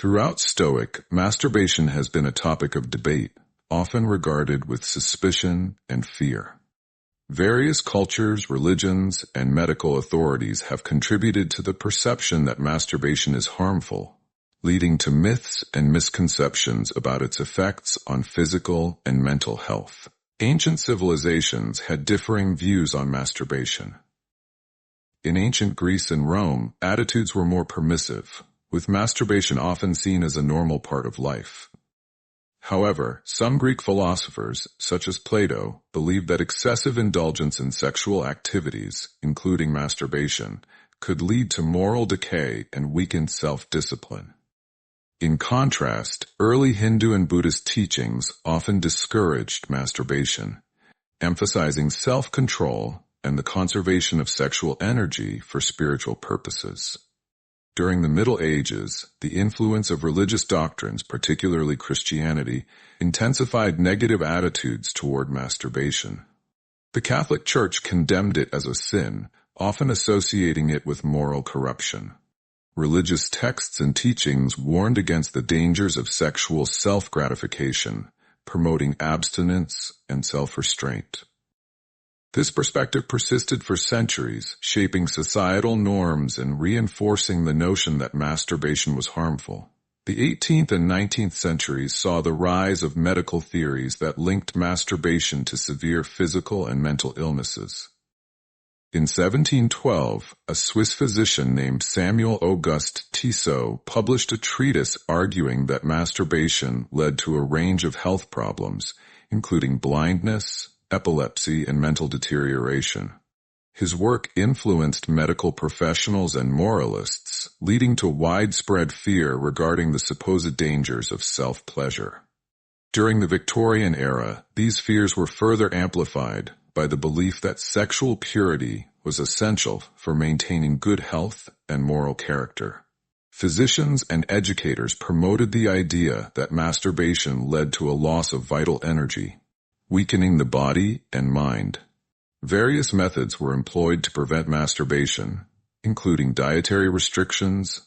Throughout Stoic, masturbation has been a topic of debate, often regarded with suspicion and fear. Various cultures, religions, and medical authorities have contributed to the perception that masturbation is harmful, leading to myths and misconceptions about its effects on physical and mental health. Ancient civilizations had differing views on masturbation. In ancient Greece and Rome, attitudes were more permissive, with masturbation often seen as a normal part of life. However, some Greek philosophers, such as Plato, believed that excessive indulgence in sexual activities, including masturbation, could lead to moral decay and weakened self-discipline. In contrast, early Hindu and Buddhist teachings often discouraged masturbation, emphasizing self-control and the conservation of sexual energy for spiritual purposes. During the Middle Ages, the influence of religious doctrines, particularly Christianity, intensified negative attitudes toward masturbation. The Catholic Church condemned it as a sin, often associating it with moral corruption. Religious texts and teachings warned against the dangers of sexual self-gratification, promoting abstinence and self-restraint. This perspective persisted for centuries, shaping societal norms and reinforcing the notion that masturbation was harmful. The 18th and 19th centuries saw the rise of medical theories that linked masturbation to severe physical and mental illnesses. In 1712, a Swiss physician named Samuel Auguste Tissot published a treatise arguing that masturbation led to a range of health problems, including blindness, epilepsy, and mental deterioration. His work influenced medical professionals and moralists, leading to widespread fear regarding the supposed dangers of self-pleasure. During the Victorian era, these fears were further amplified by the belief that sexual purity was essential for maintaining good health and moral character. Physicians and educators promoted the idea that masturbation led to a loss of vital energy, weakening the body and mind. Various methods were employed to prevent masturbation, including dietary restrictions,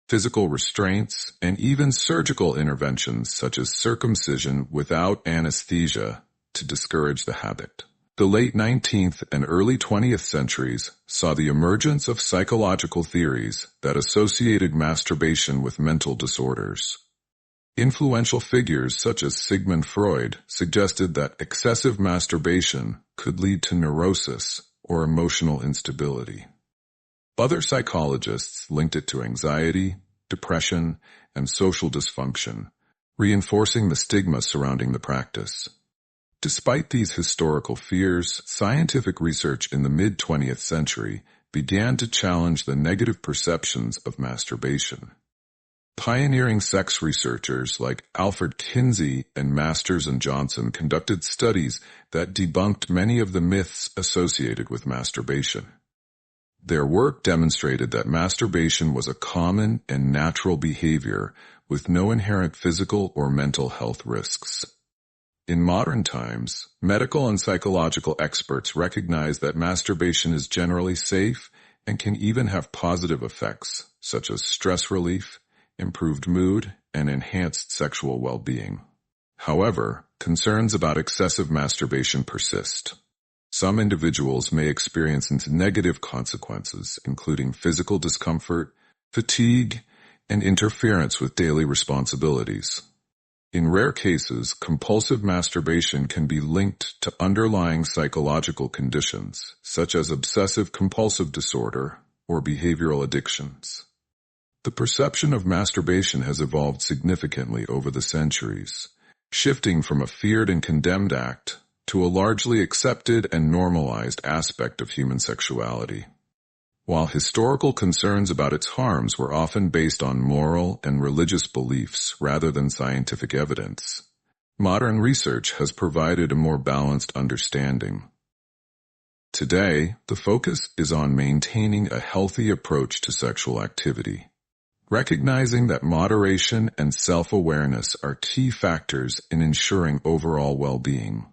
physical restraints, and even surgical interventions such as circumcision without anesthesia to discourage the habit. The late 19th and early 20th centuries saw the emergence of psychological theories that associated masturbation with mental disorders. Influential figures such as Sigmund Freud suggested that excessive masturbation could lead to neurosis or emotional instability. Other psychologists linked it to anxiety, depression, and social dysfunction, reinforcing the stigma surrounding the practice. Despite these historical fears, scientific research in the mid-20th century began to challenge the negative perceptions of masturbation. Pioneering sex researchers like Alfred Kinsey and Masters and Johnson conducted studies that debunked many of the myths associated with masturbation. Their work demonstrated that masturbation was a common and natural behavior with no inherent physical or mental health risks. In modern times, medical and psychological experts recognize that masturbation is generally safe and can even have positive effects, such as stress relief, improved mood, and enhanced sexual well-being. However, concerns about excessive masturbation persist. Some individuals may experience negative consequences, including physical discomfort, fatigue, and interference with daily responsibilities. In rare cases, compulsive masturbation can be linked to underlying psychological conditions, such as obsessive-compulsive disorder or behavioral addictions. The perception of masturbation has evolved significantly over the centuries, shifting from a feared and condemned act to a largely accepted and normalized aspect of human sexuality. While historical concerns about its harms were often based on moral and religious beliefs rather than scientific evidence, modern research has provided a more balanced understanding. Today, the focus is on maintaining a healthy approach to sexual activity, recognizing that moderation and self-awareness are key factors in ensuring overall well-being.